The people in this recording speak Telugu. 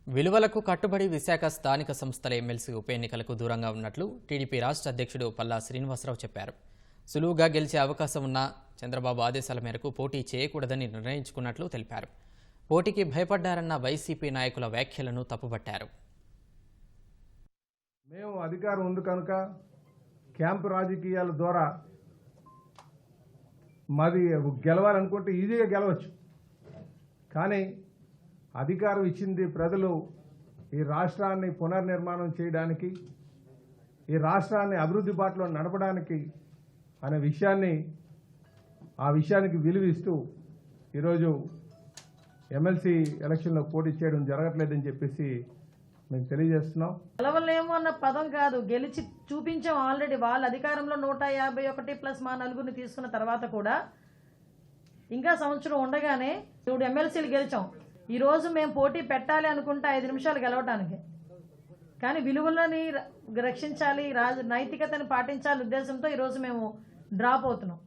విలువలకు కట్టుబడి విశాఖ స్థానిక సంస్థల ఎమ్మెల్సీ ఉప ఎన్నికలకు దూరంగా ఉన్నట్లు టీడీపీ రాష్ట్ర అధ్యక్షుడు పల్లా శ్రీనివాసరావు చెప్పారు. సులువుగా గెలిచే అవకాశం ఉన్న చంద్రబాబు ఆదేశాల మేరకు పోటీ చేయకూడదని నిర్ణయించుకున్నట్లు తెలిపారు. పోటీకి భయపడ్డారన్న వైసీపీ నాయకుల వ్యాఖ్యలను తప్పుపట్టారు. మేము అధికారం ఉంది కనుక క్యాంపు రాజకీయాల ద్వారా మాది గెలవాలనుకుంటే ఈజీగా గెలవచ్చు. కానీ అధికారం ఇచ్చింది ప్రజలు ఈ రాష్ట్రాన్ని పునర్నిర్మాణం చేయడానికి, ఈ రాష్ట్రాన్ని అభివృద్ధి బాటలో నడపడానికి అనే విషయానికి విలువ ఇస్తూ ఈరోజు ఎమ్మెల్సీ ఎలక్షన్లో పోటీ చేయడం జరగట్లేదని చెప్పేసి మేము తెలియజేస్తున్నాం. గెలవలేము అన్న పదం కాదు, గెలిచి చూపించాం ఆల్రెడీ. వాళ్ళ అధికారంలో 151 ప్లస్ మా నలుగురిని తీసుకున్న తర్వాత కూడా ఇంకా సంవత్సరం ఉండగానే ఇప్పుడు ఎమ్మెల్సీలు గెలిచాం. ఈరోజు మేము పోటీ పెట్టాలి అనుకుంటే 5 నిమిషాలు గెలవటానికి, కానీ విలువలని రక్షించాలి, నైతికతని పాటించాలి ఉద్దేశంతో ఈరోజు మేము డ్రాప్ అవుతున్నాం.